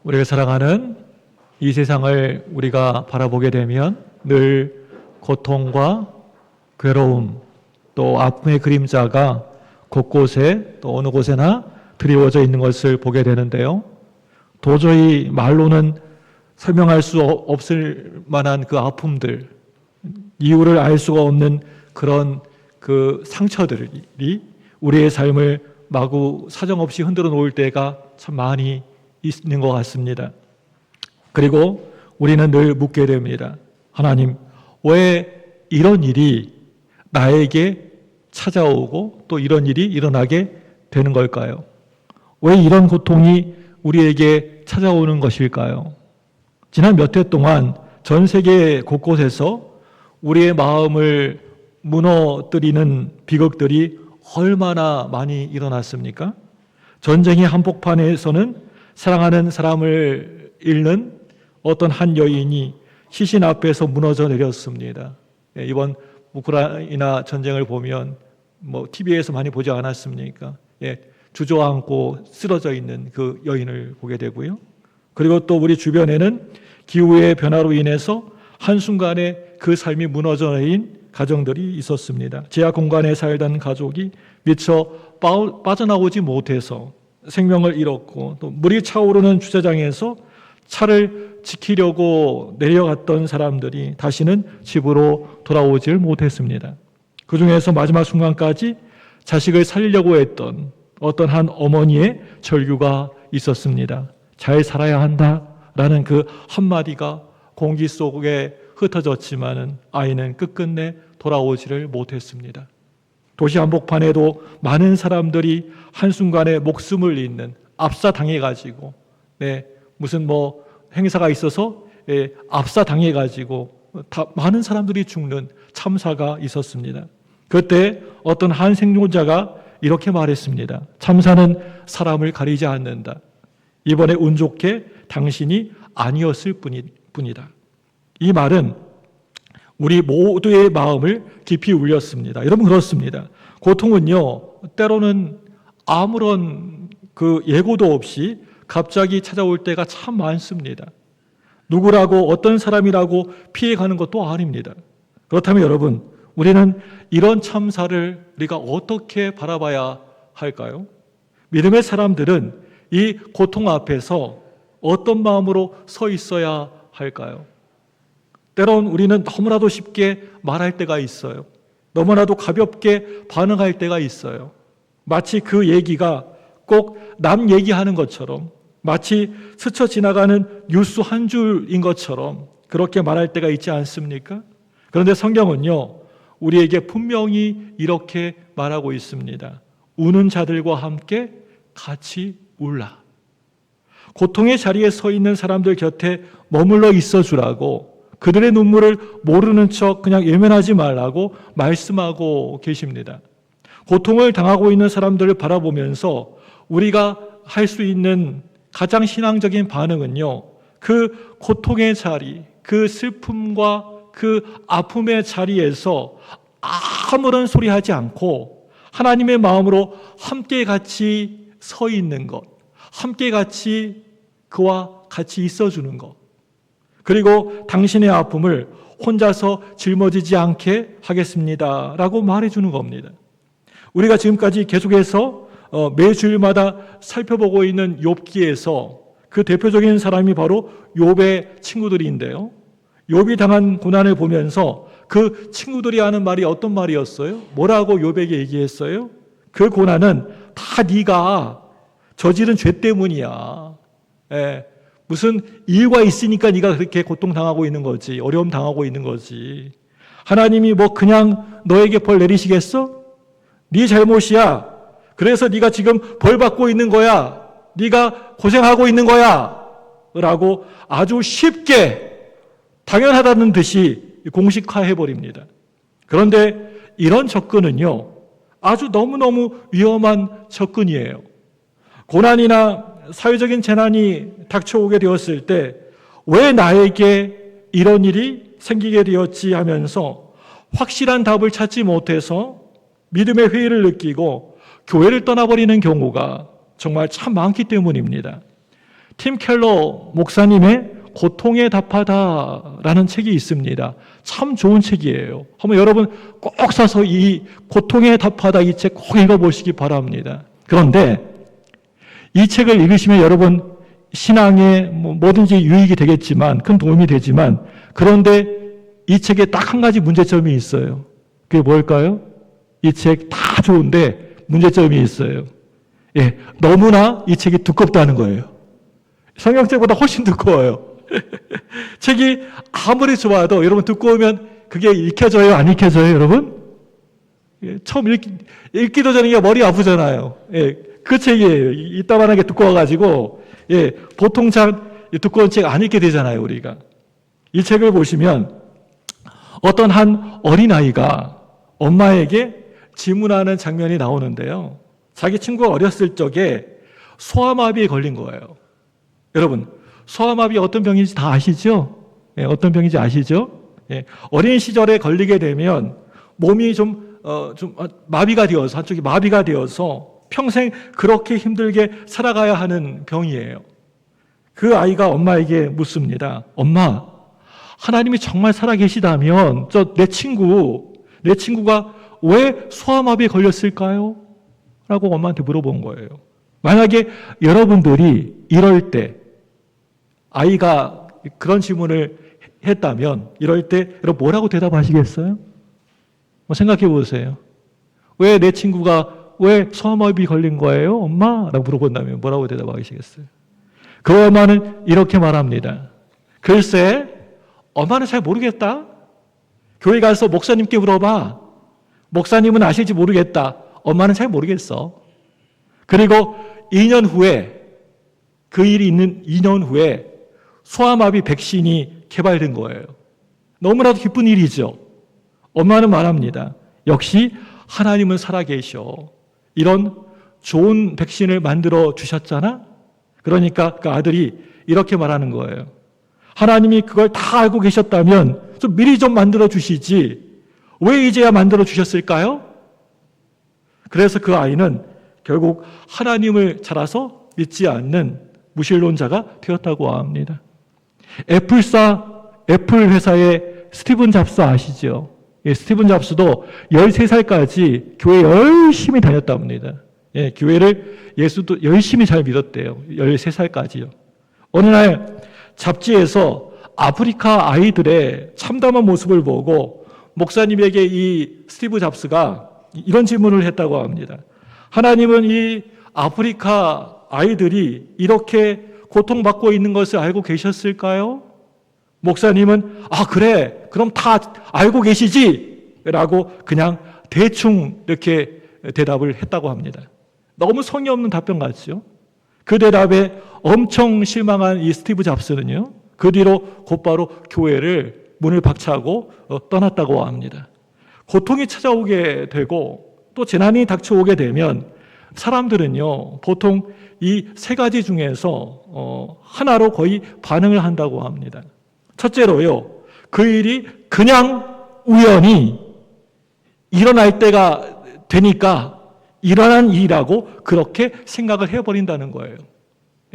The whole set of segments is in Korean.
우리가 살아가는 이 세상을 우리가 바라보게 되면 늘 고통과 괴로움 또 아픔의 그림자가 곳곳에 또 어느 곳에나 드리워져 있는 것을 보게 되는데요. 도저히 말로는 설명할 수 없을 만한 그 아픔들, 이유를 알 수가 없는 그런 그 상처들이 우리의 삶을 마구 사정없이 흔들어 놓을 때가 참 많이 있는 것 같습니다. 그리고 우리는 늘 묻게 됩니다. 하나님, 왜 이런 일이 나에게 찾아오고 또 이런 일이 일어나게 되는 걸까요? 왜 이런 고통이 우리에게 찾아오는 것일까요? 지난 몇 해 동안 전 세계 곳곳에서 우리의 마음을 무너뜨리는 비극들이 얼마나 많이 일어났습니까? 전쟁의 한복판에서는 사랑하는 사람을 잃는 어떤 한 여인이 시신 앞에서 무너져 내렸습니다. 이번 우크라이나 전쟁을 보면 TV에서 많이 보지 않았습니까? 주저앉고 쓰러져 있는 그 여인을 보게 되고요. 그리고 또 우리 주변에는 기후의 변화로 인해서 한순간에 그 삶이 무너져 내린 가정들이 있었습니다. 지하 공간에 살던 가족이 미처 빠져나오지 못해서 생명을 잃었고, 또 물이 차오르는 주차장에서 차를 지키려고 내려갔던 사람들이 다시는 집으로 돌아오질 못했습니다. 그 중에서 마지막 순간까지 자식을 살리려고 했던 어떤 한 어머니의 절규가 있었습니다. 잘 살아야 한다라는 그 한마디가 공기 속에 흩어졌지만은 아이는 끝끝내 돌아오지를 못했습니다. 도시 한복판에도 많은 사람들이 한순간에 목숨을 잃는, 압사당해가지고, 무슨 행사가 있어서 압사당해가지고 많은 사람들이 죽는 참사가 있었습니다. 그때 어떤 한 생존자가 이렇게 말했습니다. 참사는 사람을 가리지 않는다. 이번에 운 좋게 당신이 아니었을 뿐이다. 이 말은 우리 모두의 마음을 깊이 울렸습니다. 여러분, 그렇습니다. 고통은요, 때로는 아무런 그 예고도 없이 갑자기 찾아올 때가 참 많습니다. 누구라고, 어떤 사람이라고 피해가는 것도 아닙니다. 그렇다면 여러분, 우리는 이런 참사를 우리가 어떻게 바라봐야 할까요? 믿음의 사람들은 이 고통 앞에서 어떤 마음으로 서 있어야 할까요? 때론 우리는 너무나도 쉽게 말할 때가 있어요. 너무나도 가볍게 반응할 때가 있어요. 마치 그 얘기가 꼭 남 얘기하는 것처럼, 마치 스쳐 지나가는 뉴스 한 줄인 것처럼 그렇게 말할 때가 있지 않습니까? 그런데 성경은요, 우리에게 분명히 이렇게 말하고 있습니다. 우는 자들과 함께 같이 울라. 고통의 자리에 서 있는 사람들 곁에 머물러 있어 주라고, 그들의 눈물을 모르는 척 그냥 외면하지 말라고 말씀하고 계십니다. 고통을 당하고 있는 사람들을 바라보면서 우리가 할 수 있는 가장 신앙적인 반응은요, 그 고통의 자리, 그 슬픔과 그 아픔의 자리에서 아무런 소리 하지 않고 하나님의 마음으로 함께 같이 서 있는 것, 함께 같이 그와 같이 있어주는 것, 그리고 당신의 아픔을 혼자서 짊어지지 않게 하겠습니다 라고 말해주는 겁니다. 우리가 지금까지 계속해서 매주일마다 살펴보고 있는 욥기에서 그 대표적인 사람이 바로 욥의 친구들인데요, 욥이 당한 고난을 보면서 그 친구들이 하는 말이 어떤 말이었어요? 뭐라고 욥에게 얘기했어요? 그 고난은 다 네가 저지른 죄 때문이야. 무슨 이유가 있으니까 네가 그렇게 고통당하고 있는 거지, 어려움 당하고 있는 거지. 하나님이 그냥 너에게 벌 내리시겠어? 네 잘못이야. 그래서 네가 지금 벌 받고 있는 거야. 네가 고생하고 있는 거야 라고 아주 쉽게 당연하다는 듯이 공식화해버립니다. 그런데 이런 접근은요, 아주 너무너무 위험한 접근이에요. 고난이나 사회적인 재난이 닥쳐오게 되었을 때 왜 나에게 이런 일이 생기게 되었지 하면서 확실한 답을 찾지 못해서 믿음의 회의를 느끼고 교회를 떠나버리는 경우가 정말 참 많기 때문입니다. 팀 켈러 목사님의 고통에 답하다라는 책이 있습니다. 참 좋은 책이에요. 한번 여러분 꼭 사서 이 고통에 답하다 이 책 꼭 읽어보시기 바랍니다. 그런데 이 책을 읽으시면 여러분 신앙에 뭐든지 유익이 되겠지만, 큰 도움이 되지만, 그런데 이 책에 딱 한 가지 문제점이 있어요. 그게 뭘까요? 이 책 다 좋은데 문제점이 있어요. 예, 너무나 이 책이 두껍다는 거예요. 성경책보다 훨씬 두꺼워요. 책이 아무리 좋아도 여러분 두꺼우면 그게 읽혀져요? 안 읽혀져요, 여러분? 예, 처음 읽기도 전에 머리 아프잖아요. 예, 그 책이에요. 이따만하게 두꺼워가지고, 예, 보통 참 두꺼운 책 안 읽게 되잖아요, 우리가. 이 책을 보시면 어떤 한 어린아이가 엄마에게 질문하는 장면이 나오는데요. 자기 친구가 어렸을 적에 소아마비에 걸린 거예요. 여러분, 소아마비 어떤 병인지 다 아시죠? 예, 어떤 병인지 아시죠? 예, 어린 시절에 걸리게 되면 몸이 좀 마비가 되어서, 한쪽이 마비가 되어서 평생 그렇게 힘들게 살아가야 하는 병이에요. 그 아이가 엄마에게 묻습니다. 엄마, 하나님이 정말 살아계시다면 내 친구가 왜 소아마비에 걸렸을까요? 라고 엄마한테 물어본 거예요. 만약에 여러분들이 이럴 때 아이가 그런 질문을 했다면 이럴 때 여러분 뭐라고 대답하시겠어요? 생각해 보세요. 왜 내 친구가 왜 소아마비 걸린 거예요? 엄마? 라고 물어본다면 뭐라고 대답하시겠어요? 그 엄마는 이렇게 말합니다. 글쎄, 엄마는 잘 모르겠다. 교회 가서 목사님께 물어봐. 목사님은 아실지 모르겠다. 엄마는 잘 모르겠어. 그리고 2년 후에, 그 일이 있는 2년 후에 소아마비 백신이 개발된 거예요. 너무나도 기쁜 일이죠. 엄마는 말합니다. 역시 하나님은 살아계셔. 이런 좋은 백신을 만들어 주셨잖아? 그러니까 그 아들이 이렇게 말하는 거예요. 하나님이 그걸 다 알고 계셨다면 좀 미리 좀 만들어 주시지. 왜 이제야 만들어 주셨을까요? 그래서 그 아이는 결국 하나님을 찾아서 믿지 않는 무신론자가 되었다고 합니다. 애플 회사의 스티븐 잡스 아시죠? 예, 스티븐 잡스도 13살까지 교회 열심히 다녔다고 합니다. 예, 교회를 예수도 열심히 잘 믿었대요. 13살까지요. 어느 날 잡지에서 아프리카 아이들의 참담한 모습을 보고 목사님에게 이 스티브 잡스가 이런 질문을 했다고 합니다. 하나님은 이 아프리카 아이들이 이렇게 고통받고 있는 것을 알고 계셨을까요? 목사님은 그래, 그럼 다 알고 계시지? 라고 그냥 대충 이렇게 대답을 했다고 합니다. 너무 성의 없는 답변 같죠? 그 대답에 엄청 실망한 이 스티브 잡스는요, 그 뒤로 곧바로 교회를 문을 박차고 떠났다고 합니다. 고통이 찾아오게 되고 또 재난이 닥쳐오게 되면 사람들은요, 보통 이 세 가지 중에서 하나로 거의 반응을 한다고 합니다. 첫째로요, 그 일이 그냥 우연히 일어날 때가 되니까 일어난 일이라고 그렇게 생각을 해버린다는 거예요.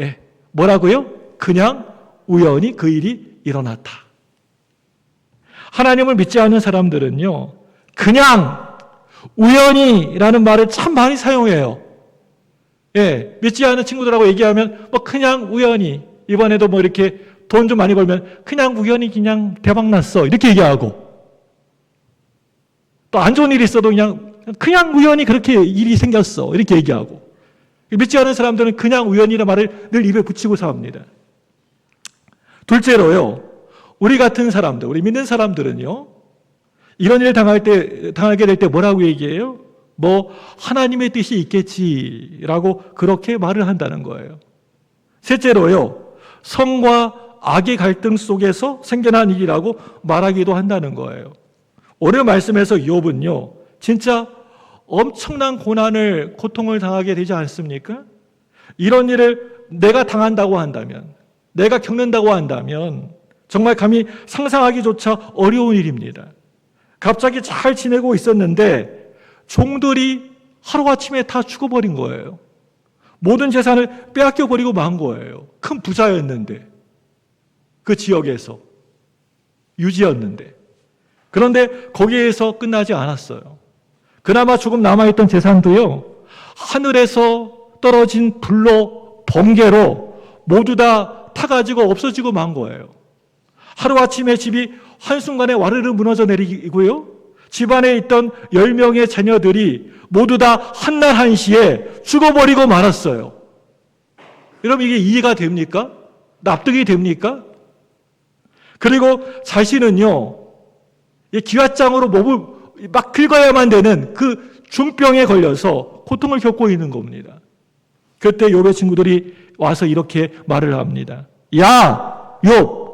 예, 뭐라고요? 그냥 우연히 그 일이 일어났다. 하나님을 믿지 않는 사람들은요, 그냥 우연히라는 말을 참 많이 사용해요. 예, 믿지 않는 친구들하고 얘기하면 그냥 우연히, 이번에도 이렇게 돈 좀 많이 벌면 그냥 우연히 그냥 대박 났어, 이렇게 얘기하고, 또 안 좋은 일이 있어도 그냥 우연히 그렇게 일이 생겼어, 이렇게 얘기하고. 믿지 않는 사람들은 그냥 우연이라는 말을 늘 입에 붙이고 삽니다. 둘째로요, 우리 같은 사람들, 우리 믿는 사람들은요, 이런 일 당하게 될 때 뭐라고 얘기해요? 하나님의 뜻이 있겠지라고 그렇게 말을 한다는 거예요. 셋째로요, 성과 악의 갈등 속에서 생겨난 일이라고 말하기도 한다는 거예요. 오늘 말씀에서 욥은요, 진짜 엄청난 고통을 당하게 되지 않습니까? 이런 일을 내가 당한다고 한다면, 내가 겪는다고 한다면 정말 감히 상상하기조차 어려운 일입니다. 갑자기 잘 지내고 있었는데 종들이 하루아침에 다 죽어버린 거예요. 모든 재산을 빼앗겨 버리고 만 거예요. 큰 부자였는데, 그 지역에서 유지였는데. 그런데 거기에서 끝나지 않았어요. 그나마 조금 남아있던 재산도요, 하늘에서 떨어진 불로, 번개로 모두 다 타가지고 없어지고 만 거예요. 하루아침에 집이 한순간에 와르르 무너져 내리고요, 집안에 있던 10명의 자녀들이 모두 다 한날 한시에 죽어버리고 말았어요. 여러분, 이게 이해가 됩니까? 납득이 됩니까? 그리고 자신은요, 기왓장으로 몸을 막 긁어야만 되는 그 중병에 걸려서 고통을 겪고 있는 겁니다. 그때 욥의 친구들이 와서 이렇게 말을 합니다. 야, 욥,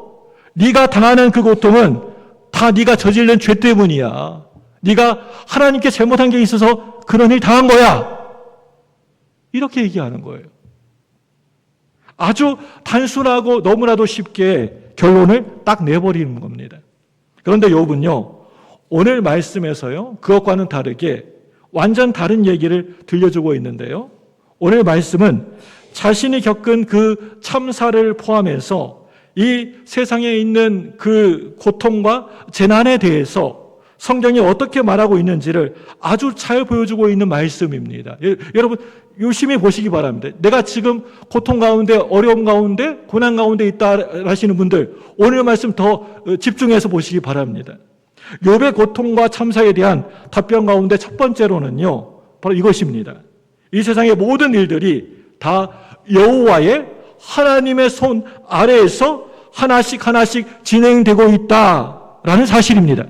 네가 당하는 그 고통은 다 네가 저지른 죄 때문이야. 네가 하나님께 잘못한 게 있어서 그런 일 당한 거야. 이렇게 얘기하는 거예요. 아주 단순하고 너무나도 쉽게 결론을 딱 내버리는 겁니다. 그런데 욥은요, 오늘 말씀에서요, 그것과는 다르게 완전 다른 얘기를 들려주고 있는데요. 오늘 말씀은 자신이 겪은 그 참사를 포함해서 이 세상에 있는 그 고통과 재난에 대해서 성경이 어떻게 말하고 있는지를 아주 잘 보여주고 있는 말씀입니다. 여러분, 유심히 보시기 바랍니다. 내가 지금 고통 가운데, 어려움 가운데, 고난 가운데 있다 하시는 분들, 오늘 말씀 더 집중해서 보시기 바랍니다. 욥의 고통과 참사에 대한 답변 가운데 첫 번째로는요, 바로 이것입니다. 이 세상의 모든 일들이 다 여호와의 하나님의 손 아래에서 하나씩 하나씩 진행되고 있다라는 사실입니다.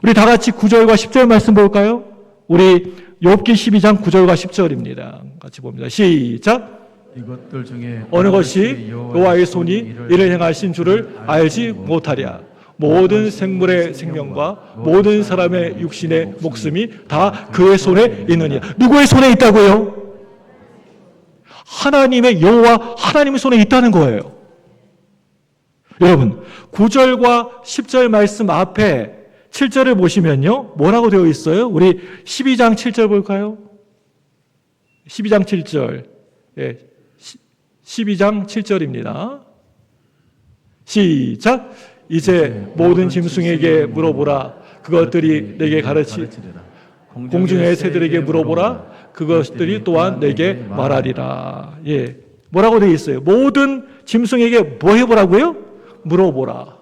우리 다 같이 9절과 10절 말씀 볼까요? 우리 욥기 12장 9절과 10절입니다. 같이 봅니다. 시작. 이것들 중에 어느 것이 여호와의 손이 이를 행하신 줄을 알지 못하랴. 모든 생물의 생명과 모든 사람의 육신의 목숨이 다 그의 손에 있느니라. 누구의 손에 있다고요? 하나님의 여호와 하나님의 손에 있다는 거예요. 여러분, 9절과 10절 말씀 앞에 7절을 보시면요, 뭐라고 되어 있어요? 우리 12장 7절 볼까요? 12장 7절. 예, 12장 7절입니다. 시작. 이제 모든 짐승에게 물어보라. 그것들이 내게 가르치리라. 공중의 새들에게 물어보라. 그것들이 또한 내게 말하리라. 예, 뭐라고 되어 있어요? 모든 짐승에게 뭐 해보라고요? 물어보라.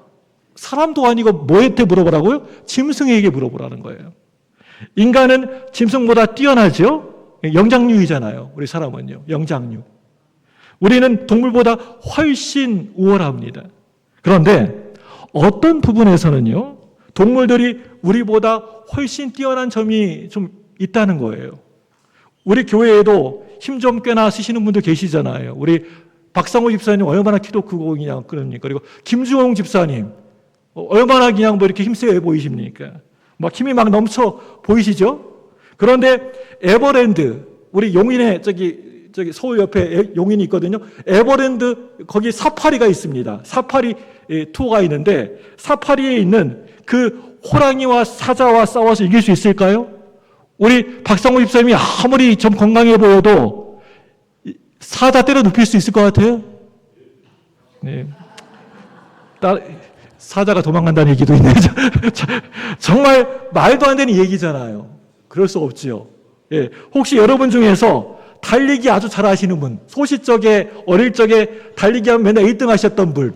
사람도 아니고 뭐한테 물어보라고요? 짐승에게 물어보라는 거예요. 인간은 짐승보다 뛰어나죠? 영장류이잖아요. 우리 사람은요, 영장류. 우리는 동물보다 훨씬 우월합니다. 그런데 어떤 부분에서는요, 동물들이 우리보다 훨씬 뛰어난 점이 좀 있다는 거예요. 우리 교회에도 힘 좀 꽤나 쓰시는 분들 계시잖아요. 우리 박상호 집사님 얼마나 키도 크고 그냥 그럽니까? 그리고 김주홍 집사님 얼마나 그냥 뭐 이렇게 힘세 보이십니까? 막 힘이 막 넘쳐 보이시죠? 그런데 에버랜드, 우리 용인에 저기 서울 옆에 용인이 있거든요. 에버랜드 거기 사파리가 있습니다. 사파리 투어가 있는데 사파리에 있는 그 호랑이와 사자와 싸워서 이길 수 있을까요? 우리 박상호 집사님이 아무리 좀 건강해 보여도 사자 때려 눕힐 수 있을 것 같아요? 네. 사자가 도망간다는 얘기도 있네요. 정말 말도 안 되는 얘기잖아요. 그럴 수 없지요. 예. 혹시 여러분 중에서 달리기 아주 잘 하시는 분, 소시적에 어릴 적에 달리기 하면 맨날 1등 하셨던 분,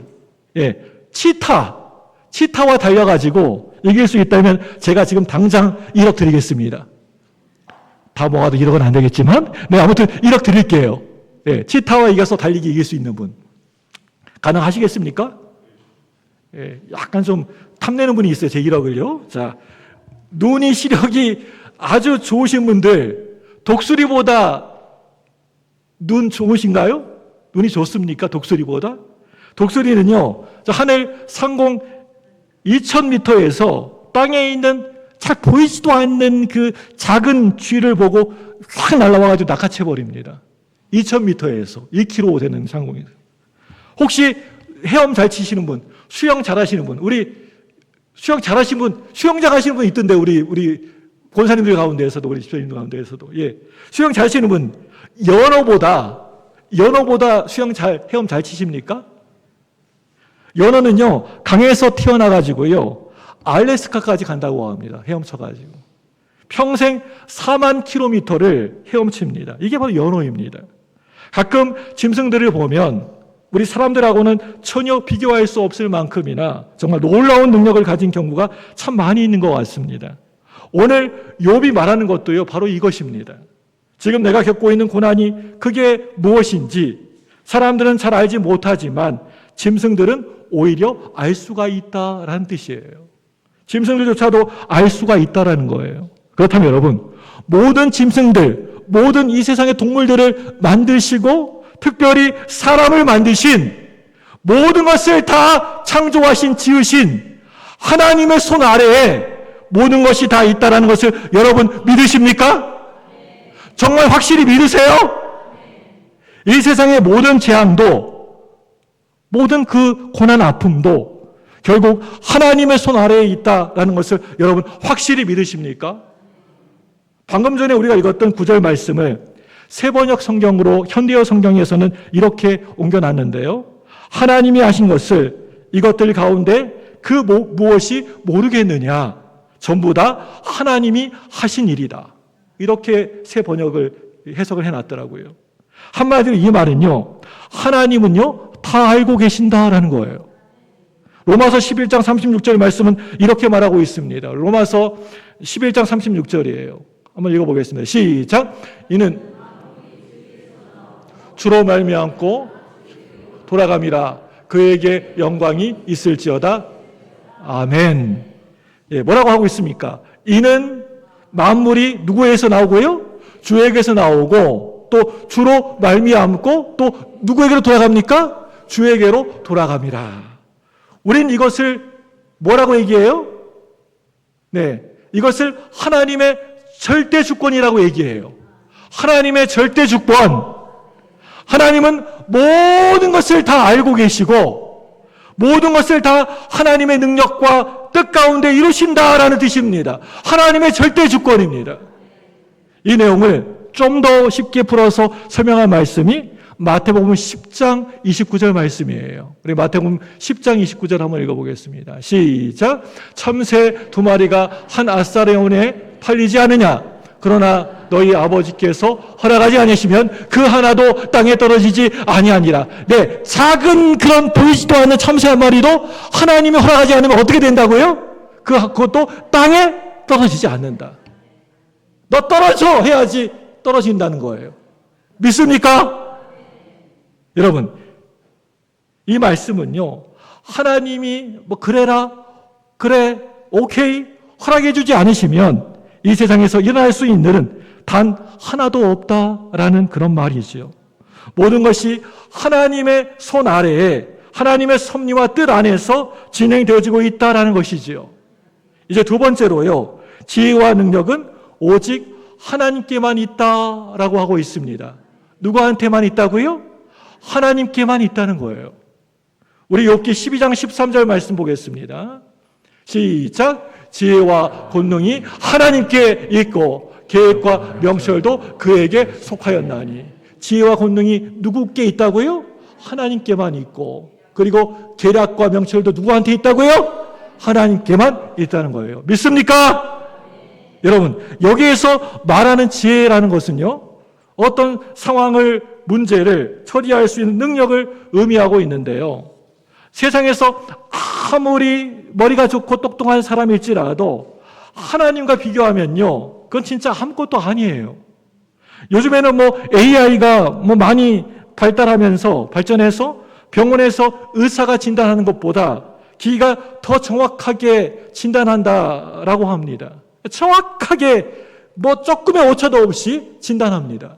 예. 치타와 달려가지고 이길 수 있다면 제가 지금 당장 1억 드리겠습니다. 다 모아도 1억은 안 되겠지만, 네, 아무튼 1억 드릴게요. 예. 치타와 이겨서 달리기 이길 수 있는 분. 가능하시겠습니까? 예. 약간 좀 탐내는 분이 있어요. 제 1억을요. 자, 눈이 시력이 아주 좋으신 분들, 독수리보다 눈 좋으신가요? 눈이 좋습니까? 독수리보다? 독수리는요, 저 하늘 상공 2000m에서 땅에 있는 잘 보이지도 않는 그 작은 쥐를 보고 확 날아와가지고 낚아채버립니다. 2000m에서 1km 되는 상공에서. 혹시 헤엄 잘 치시는 분, 수영 잘 하시는 분, 우리 수영 잘 하시는 분, 수영장 하시는 분 있던데, 우리 권사님들 가운데에서도, 우리 집사님들 가운데에서도, 예. 수영 잘 하시는 분, 연어보다 헤엄 잘 치십니까? 연어는요, 강에서 튀어나가지고요, 알래스카까지 간다고 합니다. 헤엄쳐가지고. 평생 4만 킬로미터를 헤엄칩니다. 이게 바로 연어입니다. 가끔 짐승들을 보면 우리 사람들하고는 전혀 비교할 수 없을 만큼이나 정말 놀라운 능력을 가진 경우가 참 많이 있는 것 같습니다. 오늘 욥이 말하는 것도요, 바로 이것입니다. 지금 내가 겪고 있는 고난이 그게 무엇인지 사람들은 잘 알지 못하지만 짐승들은 오히려 알 수가 있다라는 뜻이에요. 짐승들조차도 알 수가 있다라는 거예요. 그렇다면 여러분, 모든 짐승들, 모든 이 세상의 동물들을 만드시고 특별히 사람을 만드신, 모든 것을 다 창조하신, 지으신 하나님의 손 아래에 모든 것이 다 있다라는 것을 여러분 믿으십니까? 정말 확실히 믿으세요? 이 세상의 모든 재앙도, 모든 그 고난 아픔도 결국 하나님의 손 아래에 있다라는 것을 여러분 확실히 믿으십니까? 방금 전에 우리가 읽었던 9절 말씀을 새번역 성경으로 현대어 성경에서는 이렇게 옮겨놨는데요. 하나님이 하신 것을 이것들 가운데 그 무엇이 모르겠느냐. 전부 다 하나님이 하신 일이다. 이렇게 새 번역을 해석을 해놨더라고요. 한마디로 이 말은요, 하나님은요 다 알고 계신다라는 거예요. 로마서 11장 36절 말씀은 이렇게 말하고 있습니다. 로마서 11장 36절이에요. 한번 읽어보겠습니다. 시작. 이는 주로 말미암고 돌아감이라 그에게 영광이 있을지어다. 아멘. 예, 뭐라고 하고 있습니까? 이는 만물이 누구에서 나오고요? 주에게서 나오고 또 주로 말미암고 또 누구에게로 돌아갑니까? 주에게로 돌아갑니다. 우린 이것을 뭐라고 얘기해요? 네, 이것을 하나님의 절대 주권이라고 얘기해요. 하나님의 절대 주권. 하나님은 모든 것을 다 알고 계시고 모든 것을 다 하나님의 능력과 뜻 가운데 이루신다라는 뜻입니다. 하나님의 절대 주권입니다. 이 내용을 좀 더 쉽게 풀어서 설명한 말씀이 마태복음 10장 29절 말씀이에요. 우리 마태복음 10장 29절 한번 읽어보겠습니다. 시작. 참새 2마리가 한 앗사레온에 팔리지 않으냐? 그러나 너희 아버지께서 허락하지 않으시면 그 하나도 땅에 떨어지지 아니하니라. 네, 작은 그런 보이지도 않는 참새 한 마리도 하나님이 허락하지 않으면 어떻게 된다고요? 그것도 땅에 떨어지지 않는다. 너 떨어져 해야지 떨어진다는 거예요. 믿습니까? 여러분, 이 말씀은요, 하나님이 뭐 그래라, 그래, 오케이, 허락해 주지 않으시면 이 세상에서 일어날 수 있는 일은 단 하나도 없다라는 그런 말이지요. 모든 것이 하나님의 손 아래에 하나님의 섭리와 뜻 안에서 진행되어지고 있다라는 것이지요. 이제 두 번째로요, 지혜와 능력은 오직 하나님께만 있다라고 하고 있습니다. 누구한테만 있다고요? 하나님께만 있다는 거예요. 우리 욥기 12장 13절 말씀 보겠습니다. 시작. 지혜와 권능이 하나님께 있고 계획과 명철도 그에게 속하였나니. 지혜와 권능이 누구께 있다고요? 하나님께만 있고, 그리고 계략과 명철도 누구한테 있다고요? 하나님께만 있다는 거예요. 믿습니까? 여러분, 여기에서 말하는 지혜라는 것은요, 어떤 상황을, 문제를 처리할 수 있는 능력을 의미하고 있는데요. 세상에서 아무리 머리가 좋고 똑똑한 사람일지라도 하나님과 비교하면요, 그건 진짜 아무것도 아니에요. 요즘에는 AI가 많이 발전해서 병원에서 의사가 진단하는 것보다 기가 더 정확하게 진단한다라고 합니다. 정확하게 조금의 오차도 없이 진단합니다.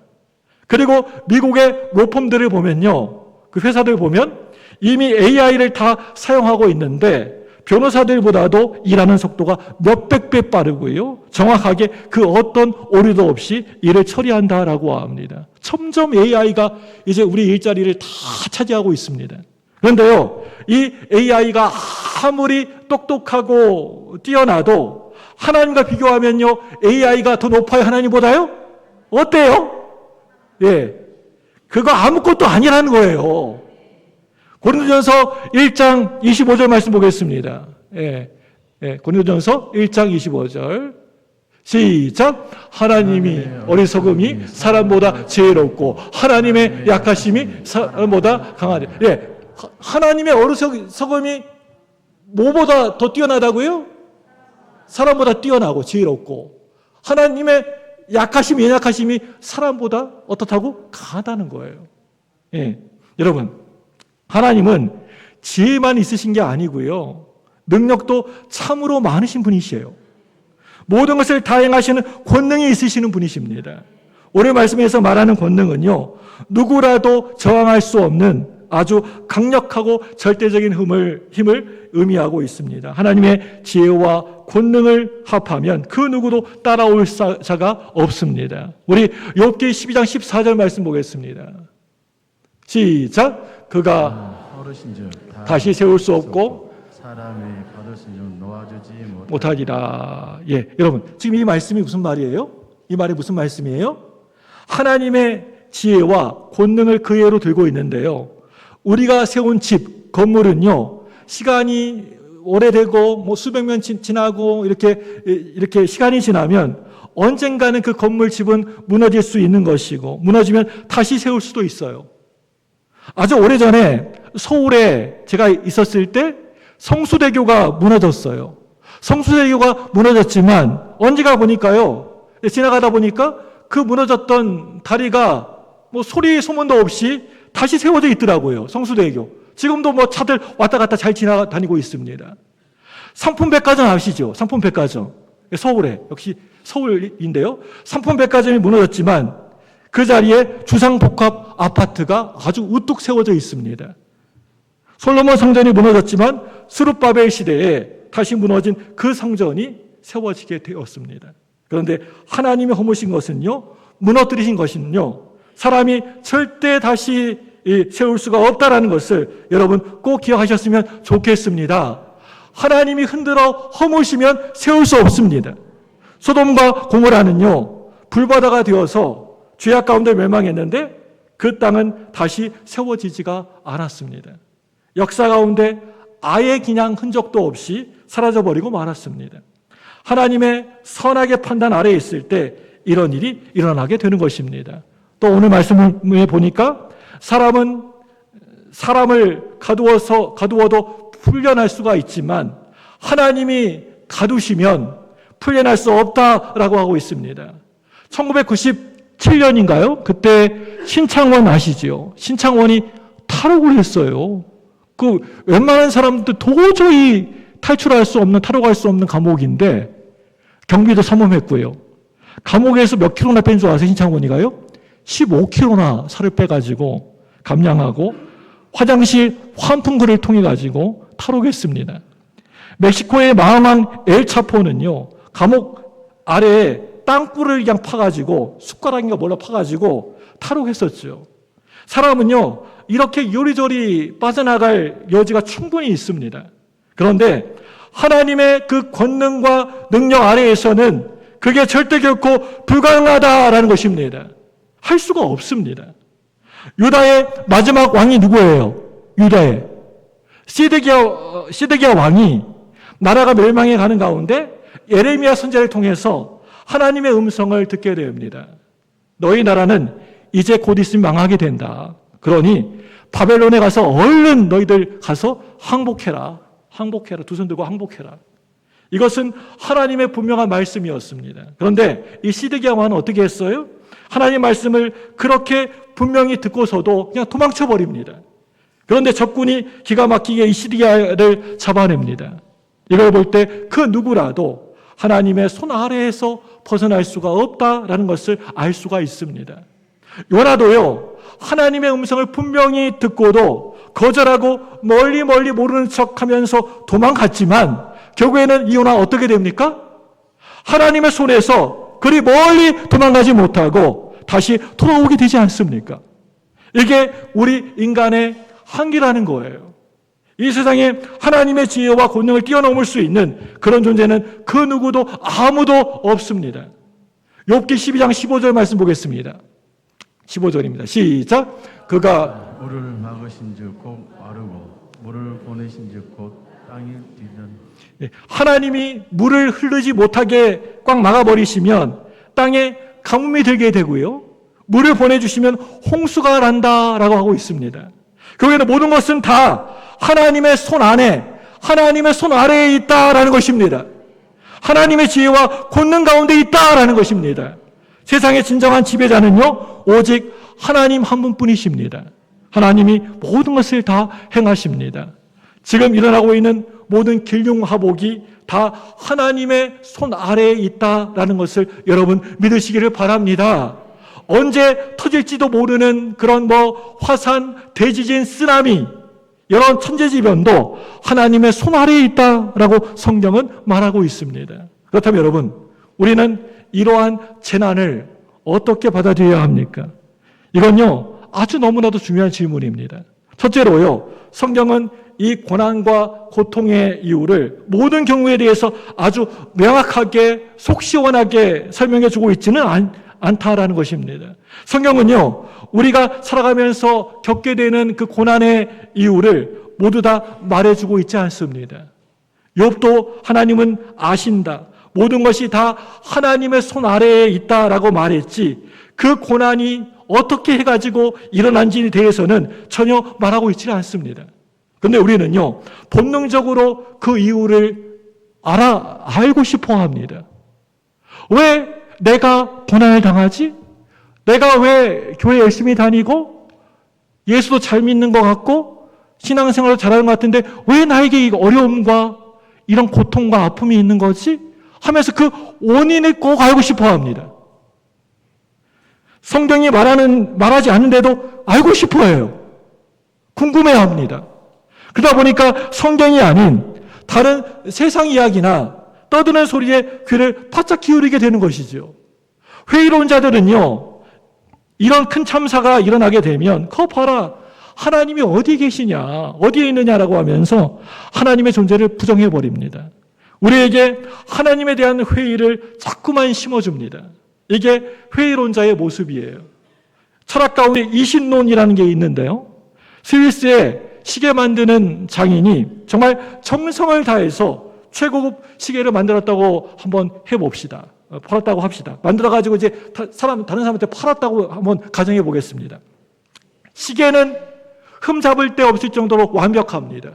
그리고 미국의 로펌들을 보면요, 그 회사들 보면 이미 AI를 다 사용하고 있는데 변호사들보다도 일하는 속도가 몇백 배 빠르고요, 정확하게 그 어떤 오류도 없이 일을 처리한다라고 합니다. 점점 AI가 이제 우리 일자리를 다 차지하고 있습니다. 그런데요, 이 AI가 아무리 똑똑하고 뛰어나도 하나님과 비교하면요, AI가 더 높아요, 하나님보다요? 어때요? 예. 그거 아무것도 아니라는 거예요. 고린도전서 1장 25절 말씀 보겠습니다. 예. 예. 고린도전서 1장 25절. 시작. 하나님이 어리석음이 사람보다 지혜롭고 하나님의 약하심이 사람보다 강하다. 예. 하나님의 어리석음이 뭐보다 더 뛰어나다고요? 사람보다 뛰어나고 지혜롭고 하나님의 약하심이 연약하심이 사람보다 어떻다고? 강하다는 거예요. 예. 여러분, 하나님은 지혜만 있으신 게 아니고요. 능력도 참으로 많으신 분이시에요. 모든 것을 다 행하시는 권능이 있으시는 분이십니다. 오늘 말씀에서 말하는 권능은요, 누구라도 저항할 수 없는 아주 강력하고 절대적인 힘을 의미하고 있습니다. 하나님의 지혜와 권능을 합하면 그 누구도 따라올 자가 없습니다. 우리 욥기 12장 14절 말씀 보겠습니다. 시작. 그가 다시 세울 수 없고 사람이 거둘 놓아주지 못하리라. 예, 여러분 지금 이 말씀이 무슨 말이에요? 이 말이 무슨 말씀이에요? 하나님의 지혜와 권능을 그 예로 들고 있는데요. 우리가 세운 집, 건물은요, 시간이 오래되고, 수백 년 지나고, 이렇게 시간이 지나면 언젠가는 그 건물 집은 무너질 수 있는 것이고, 무너지면 다시 세울 수도 있어요. 아주 오래전에 서울에 제가 있었을 때 성수대교가 무너졌어요. 성수대교가 무너졌지만, 언제가 보니까요, 지나가다 보니까 그 무너졌던 다리가 소리 소문도 없이 다시 세워져 있더라고요. 성수대교. 지금도 차들 왔다 갔다 잘 지나다니고 있습니다. 상품백화점 아시죠? 상품백화점. 서울에. 역시 서울인데요. 상품백화점이 무너졌지만 그 자리에 주상복합 아파트가 아주 우뚝 세워져 있습니다. 솔로몬 성전이 무너졌지만 스룹바벨 시대에 다시 무너진 그 성전이 세워지게 되었습니다. 그런데 하나님이 허무신 것은요, 무너뜨리신 것은요, 사람이 절대 다시 세울 수가 없다라는 것을 여러분 꼭 기억하셨으면 좋겠습니다. 하나님이 흔들어 허무시면 세울 수 없습니다. 소돔과 고모라는요, 불바다가 되어서 죄악 가운데 멸망했는데 그 땅은 다시 세워지지가 않았습니다. 역사 가운데 아예 그냥 흔적도 없이 사라져버리고 말았습니다. 하나님의 선악의 판단 아래에 있을 때 이런 일이 일어나게 되는 것입니다. 또 오늘 말씀을 보니까 사람은 사람을 가두어도 풀려날 수가 있지만 하나님이 가두시면 풀려날 수 없다라고 하고 있습니다. 1997년인가요? 그때 신창원 아시죠? 신창원이 탈옥을 했어요. 그 웬만한 사람들 도저히 탈출할 수 없는, 탈옥할 수 없는 감옥인데 경비도 삼엄했고요. 감옥에서 몇 킬로나 뺀 줄 아세요? 신창원이가요? 15kg나 살을 빼가지고 감량하고 화장실 환풍구를 통해 가지고 탈옥했습니다. 멕시코의 마왕 엘 차포는요, 감옥 아래에 땅굴을 그냥 파가지고 숟가락인가 몰라 파가지고 탈옥했었죠. 사람은요, 이렇게 요리조리 빠져나갈 여지가 충분히 있습니다. 그런데 하나님의 그 권능과 능력 아래에서는 그게 절대 결코 불가능하다라는 것입니다. 할 수가 없습니다. 유다의 마지막 왕이 누구예요? 유다의 시드기야 왕이 나라가 멸망해 가는 가운데 예레미야 선지자를 통해서 하나님의 음성을 듣게 됩니다. 너희 나라는 이제 곧 있으면 망하게 된다. 그러니 바벨론에 가서 얼른 너희들 가서 항복해라. 항복해라. 두 손 들고 항복해라. 이것은 하나님의 분명한 말씀이었습니다. 그런데 이 시드기야 왕은 어떻게 했어요? 하나님 말씀을 그렇게 분명히 듣고서도 그냥 도망쳐 버립니다. 그런데 적군이 기가 막히게 이 시드기야를 잡아냅니다. 이걸 볼 때 그 누구라도 하나님의 손 아래에서 벗어날 수가 없다라는 것을 알 수가 있습니다. 요나도요, 하나님의 음성을 분명히 듣고도 거절하고 멀리 모르는 척하면서 도망갔지만 결국에는 이 요나 어떻게 됩니까? 하나님의 손에서 그리 멀리 도망가지 못하고 다시 돌아오게 되지 않습니까? 이게 우리 인간의 한계라는 거예요. 이 세상에 하나님의 지혜와 권능을 뛰어넘을 수 있는 그런 존재는 그 누구도 아무도 없습니다. 욥기 12장 15절 말씀 보겠습니다. 15절입니다. 시작. 그가 물을 막으신즉 곧 마르고 물을 보내신즉 곧 땅이 뒤전. 하나님이 물을 흐르지 못하게 꽉 막아버리시면 땅에 가뭄이 들게 되고요. 물을 보내주시면 홍수가 난다라고 하고 있습니다. 결국에는 모든 것은 다 하나님의 손 안에, 하나님의 손 아래에 있다라는 것입니다. 하나님의 지혜와 권능 가운데 있다라는 것입니다. 세상의 진정한 지배자는요, 오직 하나님 한 분뿐이십니다. 하나님이 모든 것을 다 행하십니다. 지금 일어나고 있는 모든 길흉하복이 다 하나님의 손 아래에 있다라는 것을 여러분 믿으시기를 바랍니다. 언제 터질지도 모르는 그런 화산, 대지진, 쓰나미, 이런 천재지변도 하나님의 손 아래에 있다라고 성경은 말하고 있습니다. 그렇다면 여러분, 우리는 이러한 재난을 어떻게 받아들여야 합니까? 이건요, 아주 너무나도 중요한 질문입니다. 첫째로요, 성경은 이 고난과 고통의 이유를 모든 경우에 대해서 아주 명확하게 속 시원하게 설명해 주고 있지는 않다라는 것입니다. 성경은요, 우리가 살아가면서 겪게 되는 그 고난의 이유를 모두 다 말해주고 있지 않습니다. 욥도 하나님은 아신다. 모든 것이 다 하나님의 손 아래에 있다라고 말했지, 그 고난이 어떻게 해가지고 일어난지에 대해서는 전혀 말하고 있지는 않습니다. 그런데 우리는요, 본능적으로 그 이유를 알고 싶어 합니다. 왜 내가 고난을 당하지? 내가 왜 교회 열심히 다니고 예수도 잘 믿는 것 같고 신앙생활도 잘하는 것 같은데 왜 나에게 이 어려움과 이런 고통과 아픔이 있는 거지? 하면서 그 원인을 꼭 알고 싶어 합니다. 성경이 말하지 않는데도 알고 싶어 해요. 궁금해 합니다. 그러다 보니까 성경이 아닌 다른 세상 이야기나 떠드는 소리에 귀를 바짝 기울이게 되는 것이죠. 회의로운 자들은요, 이런 큰 참사가 일어나게 되면 거 봐라, 하나님이 어디에 계시냐, 어디에 있느냐라고 하면서 하나님의 존재를 부정해버립니다. 우리에게 하나님에 대한 회의를 자꾸만 심어줍니다. 이게 회의론자의 모습이에요. 철학 가운데 이신론이라는 게 있는데요, 스위스의 시계 만드는 장인이 정말 정성을 다해서 최고급 시계를 만들었다고 한번 해봅시다. 팔았다고 합시다. 만들어가지고 이제 다른 사람한테 팔았다고 한번 가정해 보겠습니다. 시계는 흠 잡을 데 없을 정도로 완벽합니다.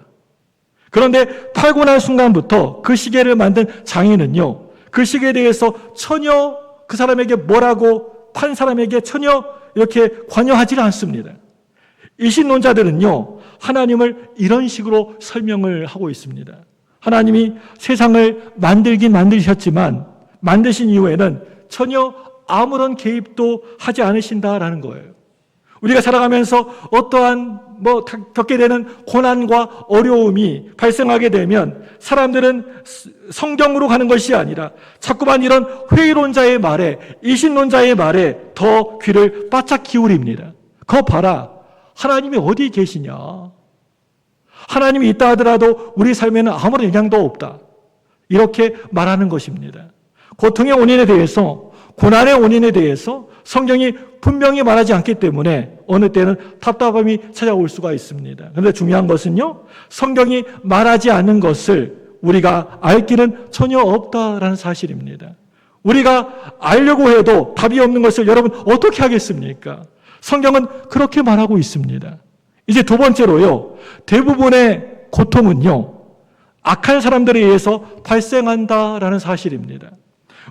그런데 팔고 난 순간부터 그 시계를 만든 장인은요, 그 시계에 대해서 전혀 그 사람에게 뭐라고 판 사람에게 전혀 이렇게 관여하지 않습니다. 이신론자들은요, 하나님을 이런 식으로 설명을 하고 있습니다. 하나님이 세상을 만들긴 만드셨지만 만드신 이후에는 전혀 아무런 개입도 하지 않으신다라는 거예요. 우리가 살아가면서 어떠한 겪게 되는 고난과 어려움이 발생하게 되면 사람들은 성경으로 가는 것이 아니라 자꾸만 이런 회의론자의 말에, 이신론자의 말에 더 귀를 바짝 기울입니다. 그거 봐라, 하나님이 어디 계시냐? 하나님이 있다 하더라도 우리 삶에는 아무런 영향도 없다. 이렇게 말하는 것입니다. 고통의 원인에 대해서, 고난의 원인에 대해서 성경이 분명히 말하지 않기 때문에 어느 때는 답답함이 찾아올 수가 있습니다. 그런데 중요한 것은요, 성경이 말하지 않는 것을 우리가 알 길은 전혀 없다라는 사실입니다. 우리가 알려고 해도 답이 없는 것을 여러분 어떻게 하겠습니까? 성경은 그렇게 말하고 있습니다. 이제 두 번째로요, 대부분의 고통은요, 악한 사람들에 의해서 발생한다라는 사실입니다.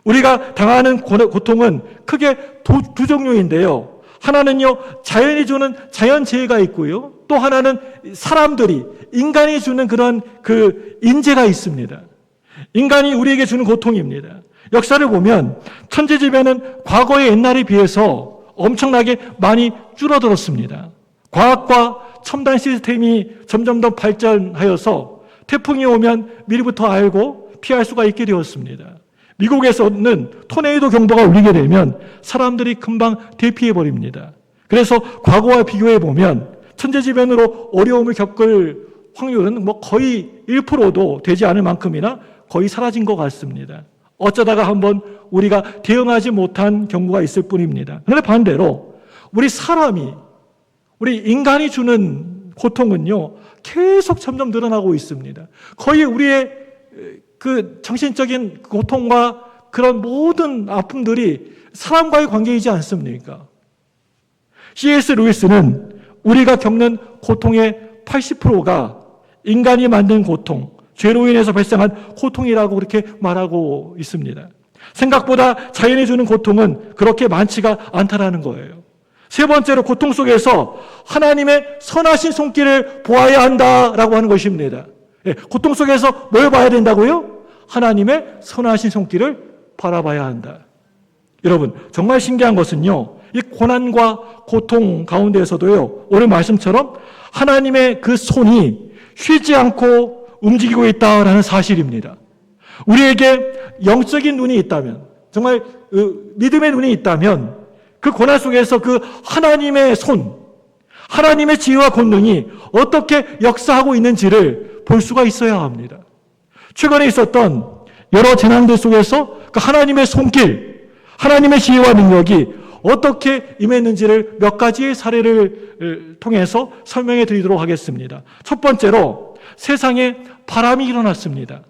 우리가 당하는 고통은 크게 두 종류인데요. 하나는요, 자연이 주는 자연재해가 있고요. 또 하나는 사람들이, 인간이 주는 그런 인재가 있습니다. 인간이 우리에게 주는 고통입니다. 역사를 보면 천재지변은 과거의 옛날에 비해서 엄청나게 많이 줄어들었습니다. 과학과 첨단 시스템이 점점 더 발전하여서 태풍이 오면 미리부터 알고 피할 수가 있게 되었습니다. 미국에서는 토네이도 경보가 울리게 되면 사람들이 금방 대피해버립니다. 그래서 과거와 비교해 보면 천재지변으로 어려움을 겪을 확률은 거의 1%도 되지 않을 만큼이나 거의 사라진 것 같습니다. 어쩌다가 한번 우리가 대응하지 못한 경우가 있을 뿐입니다. 그런데 반대로 우리 사람이, 우리 인간이 주는 고통은요, 계속 점점 늘어나고 있습니다. 거의 우리의 그 정신적인 고통과 그런 모든 아픔들이 사람과의 관계이지 않습니까? C.S. 루이스는 우리가 겪는 고통의 80%가 인간이 만든 고통, 죄로 인해서 발생한 고통이라고 그렇게 말하고 있습니다. 생각보다 자연이 주는 고통은 그렇게 많지가 않다라는 거예요. 세 번째로 고통 속에서 하나님의 선하신 손길을 보아야 한다라고 하는 것입니다. 고통 속에서 뭘 봐야 된다고요? 하나님의 선하신 손길을 바라봐야 한다. 여러분, 정말 신기한 것은요, 이 고난과 고통 가운데에서도요, 오늘 말씀처럼 하나님의 그 손이 쉬지 않고 움직이고 있다라는 사실입니다. 우리에게 영적인 눈이 있다면, 정말 믿음의 눈이 있다면 그 고난 속에서 그 하나님의 손, 하나님의 지혜와 권능이 어떻게 역사하고 있는지를 볼 수가 있어야 합니다. 최근에 있었던 여러 재난들 속에서 그 하나님의 손길, 하나님의 지혜와 능력이 어떻게 임했는지를 몇 가지의 사례를 통해서 설명해 드리도록 하겠습니다. 첫 번째로 세상에 바람이 일어났습니다.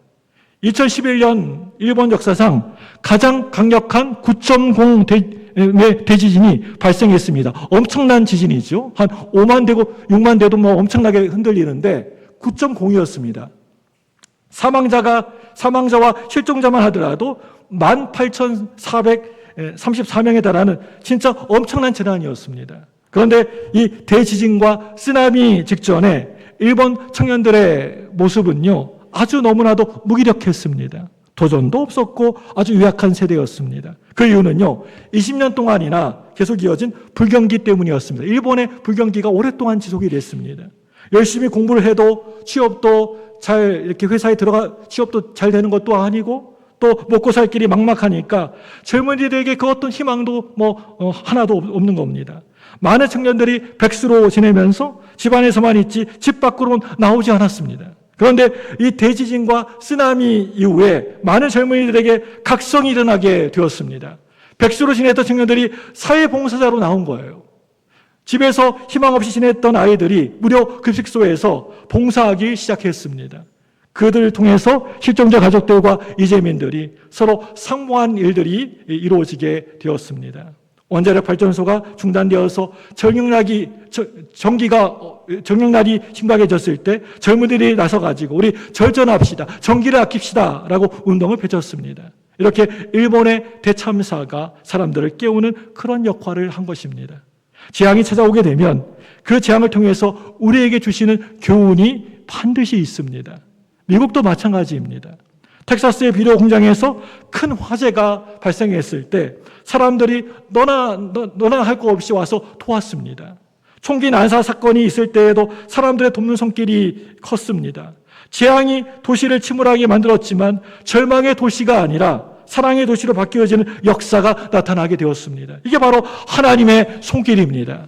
2011년 일본 역사상 가장 강력한 9.0 대지진이 발생했습니다. 엄청난 지진이죠. 한 5만 대고 6만 대도 뭐 엄청나게 흔들리는데 9.0이었습니다. 사망자와 실종자만 하더라도 18,434명에 달하는 진짜 엄청난 재난이었습니다. 그런데 이 대지진과 쓰나미 직전에 일본 청년들의 모습은요, 아주 너무나도 무기력했습니다. 도전도 없었고 아주 유약한 세대였습니다. 그 이유는요, 20년 동안이나 계속 이어진 불경기 때문이었습니다. 일본의 불경기가 오랫동안 지속이 됐습니다. 열심히 공부를 해도 취업도 잘 이렇게 회사에 취업도 잘 되는 것도 아니고 또 먹고 살 길이 막막하니까 젊은이들에게 그 어떤 희망도 하나도 없는 겁니다. 많은 청년들이 백수로 지내면서 집 안에서만 있지 집 밖으로 나오지 않았습니다. 그런데 이 대지진과 쓰나미 이후에 많은 젊은이들에게 각성이 일어나게 되었습니다. 백수로 지냈던 청년들이 사회봉사자로 나온 거예요. 집에서 희망 없이 지냈던 아이들이 무료 급식소에서 봉사하기 시작했습니다. 그들을 통해서 실종자 가족들과 이재민들이 서로 상봉한 일들이 이루어지게 되었습니다. 원자력 발전소가 중단되어서 정력날이 심각해졌을 때 젊은이들이 나서가지고 우리 절전합시다, 전기를 아낍시다 라고 운동을 펼쳤습니다. 이렇게 일본의 대참사가 사람들을 깨우는 그런 역할을 한 것입니다. 재앙이 찾아오게 되면 그 재앙을 통해서 우리에게 주시는 교훈이 반드시 있습니다. 미국도 마찬가지입니다. 텍사스의 비료 공장에서 큰 화재가 발생했을 때 사람들이 너나 할 거 없이 와서 도왔습니다. 총기 난사 사건이 있을 때에도 사람들의 돕는 손길이 컸습니다. 재앙이 도시를 침울하게 만들었지만 절망의 도시가 아니라 사랑의 도시로 바뀌어지는 역사가 나타나게 되었습니다. 이게 바로 하나님의 손길입니다.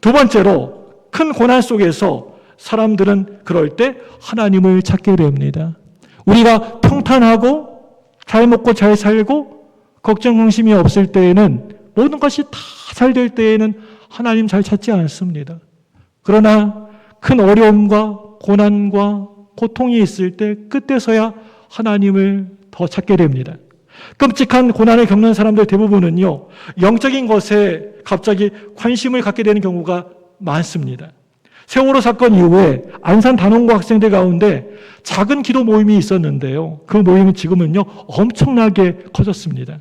두 번째로, 큰 고난 속에서 사람들은 그럴 때 하나님을 찾게 됩니다. 우리가 평탄하고 잘 먹고 잘 살고 걱정 근심이 없을 때에는, 모든 것이 다 잘 될 때에는 하나님 잘 찾지 않습니다. 그러나 큰 어려움과 고난과 고통이 있을 때 그때서야 하나님을 더 찾게 됩니다. 끔찍한 고난을 겪는 사람들 대부분은요, 영적인 것에 갑자기 관심을 갖게 되는 경우가 많습니다. 세월호 사건 이후에 안산 단원고 학생들 가운데 작은 기도 모임이 있었는데요, 그 모임은 지금은요 엄청나게 커졌습니다.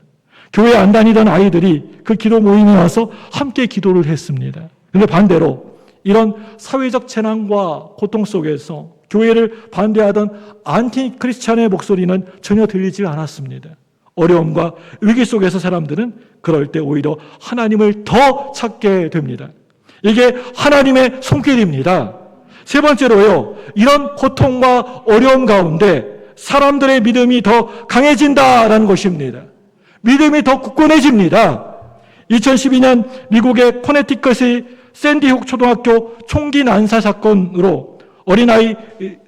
교회 안 다니던 아이들이 그 기도 모임에 와서 함께 기도를 했습니다. 그런데 반대로 이런 사회적 재난과 고통 속에서 교회를 반대하던 안티 크리스찬의 목소리는 전혀 들리지 않았습니다. 어려움과 위기 속에서 사람들은 그럴 때 오히려 하나님을 더 찾게 됩니다. 이게 하나님의 손길입니다. 세 번째로요, 이런 고통과 어려움 가운데 사람들의 믿음이 더 강해진다라는 것입니다. 믿음이 더 굳건해집니다. 2012년 미국의 코네티컷의 샌디훅 초등학교 총기 난사 사건으로 어린아이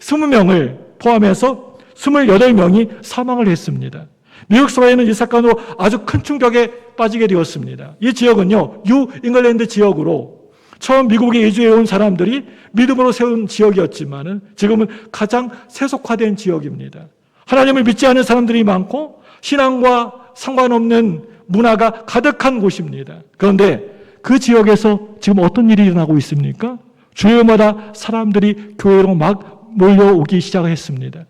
20명을 포함해서 28명이 사망을 했습니다. 미국 사회는 이 사건으로 아주 큰 충격에 빠지게 되었습니다. 이 지역은요, 뉴 잉글랜드 지역으로 처음 미국에 이주해 온 사람들이 믿음으로 세운 지역이었지만 지금은 가장 세속화된 지역입니다. 하나님을 믿지 않는 사람들이 많고 신앙과 상관없는 문화가 가득한 곳입니다. 그런데 그 지역에서 지금 어떤 일이 일어나고 있습니까? 주일마다 사람들이 교회로 막 몰려오기 시작했습니다.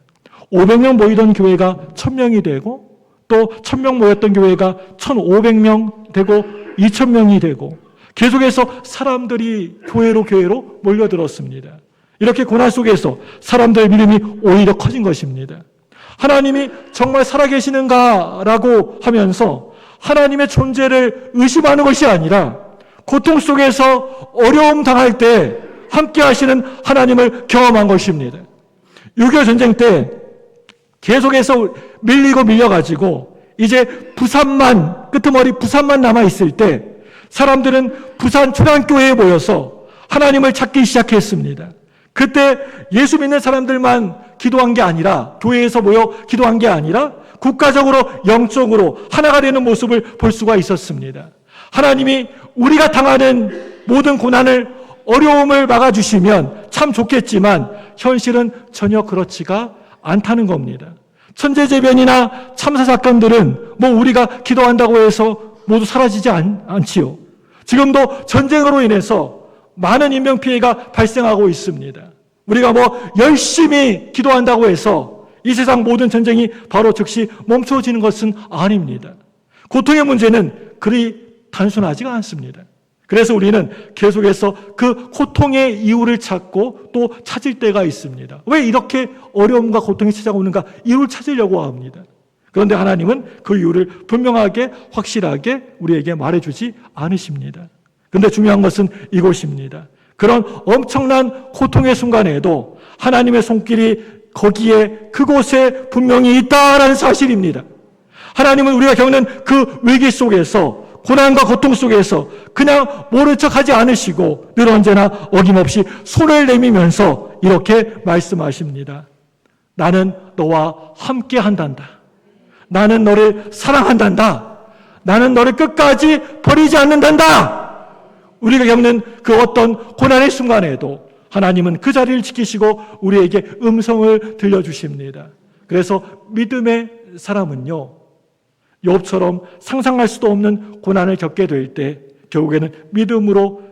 500명 모이던 교회가 1000명이 되고 또 1000명 모였던 교회가 1500명 되고 2000명이 되고 계속해서 사람들이 교회로 몰려들었습니다. 이렇게 고난 속에서 사람들의 믿음이 오히려 커진 것입니다. 하나님이 정말 살아계시는가라고 하면서 하나님의 존재를 의심하는 것이 아니라 고통 속에서 어려움 당할 때 함께 하시는 하나님을 경험한 것입니다. 6.25 전쟁 때 계속해서 밀려가지고 이제 끄트머리 부산만 남아있을 때 사람들은 부산 초량교회에 모여서 하나님을 찾기 시작했습니다. 그때 예수 믿는 사람들만 기도한 게 아니라 교회에서 모여 기도한 게 아니라 국가적으로 영적으로 하나가 되는 모습을 볼 수가 있었습니다. 하나님이 우리가 당하는 모든 고난을 어려움을 막아주시면 참 좋겠지만 현실은 전혀 그렇지가 않다는 겁니다. 천재재변이나 참사 사건들은 우리가 기도한다고 해서 모두 사라지지 않지요. 지금도 전쟁으로 인해서 많은 인명피해가 발생하고 있습니다. 우리가 열심히 기도한다고 해서 이 세상 모든 전쟁이 바로 즉시 멈춰지는 것은 아닙니다. 고통의 문제는 그리 단순하지가 않습니다. 그래서 우리는 계속해서 그 고통의 이유를 찾고 또 찾을 때가 있습니다. 왜 이렇게 어려움과 고통이 찾아오는가? 이유를 찾으려고 합니다. 그런데 하나님은 그 이유를 분명하게 확실하게 우리에게 말해주지 않으십니다. 그런데 중요한 것은 이것입니다. 그런 엄청난 고통의 순간에도 하나님의 손길이 거기에 그곳에 분명히 있다라는 사실입니다. 하나님은 우리가 겪는 그 위기 속에서 고난과 고통 속에서 그냥 모른 척하지 않으시고 늘 언제나 어김없이 손을 내밀면서 이렇게 말씀하십니다. 나는 너와 함께 한단다. 나는 너를 사랑한단다. 나는 너를 끝까지 버리지 않는단다. 우리가 겪는 그 어떤 고난의 순간에도 하나님은 그 자리를 지키시고 우리에게 음성을 들려주십니다. 그래서 믿음의 사람은요, 욥처럼 상상할 수도 없는 고난을 겪게 될 때 결국에는 믿음으로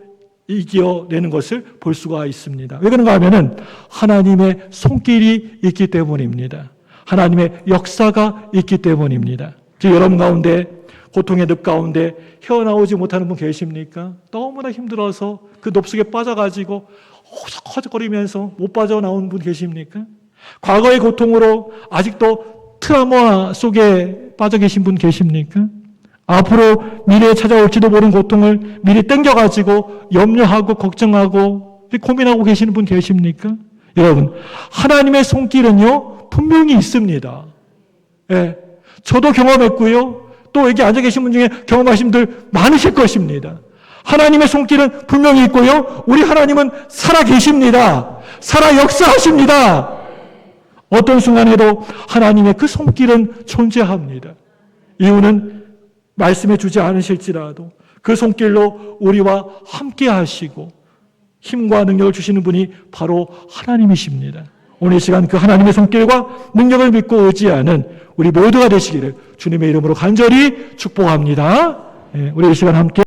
이겨내는 것을 볼 수가 있습니다. 왜 그런가 하면은 하나님의 손길이 있기 때문입니다. 하나님의 역사가 있기 때문입니다. 지금 여러분 가운데 고통의 늪 가운데 헤어나오지 못하는 분 계십니까? 너무나 힘들어서 그 늪 속에 빠져가지고 허적허적거리면서 못 빠져나온 분 계십니까? 과거의 고통으로 아직도 트라우마 속에 빠져 계신 분 계십니까? 앞으로 미래에 찾아올지도 모르는 고통을 미리 땡겨가지고 염려하고 걱정하고 고민하고 계시는 분 계십니까? 여러분, 하나님의 손길은요, 분명히 있습니다. 예, 저도 경험했고요. 또 여기 앉아 계신 분 중에 경험하신 분들 많으실 것입니다. 하나님의 손길은 분명히 있고요. 우리 하나님은 살아 계십니다. 살아 역사하십니다. 어떤 순간에도 하나님의 그 손길은 존재합니다. 이유는 말씀해 주지 않으실지라도 그 손길로 우리와 함께 하시고 힘과 능력을 주시는 분이 바로 하나님이십니다. 오늘 이 시간 그 하나님의 손길과 능력을 믿고 의지하는 우리 모두가 되시기를 주님의 이름으로 간절히 축복합니다. 우리 이 시간 함께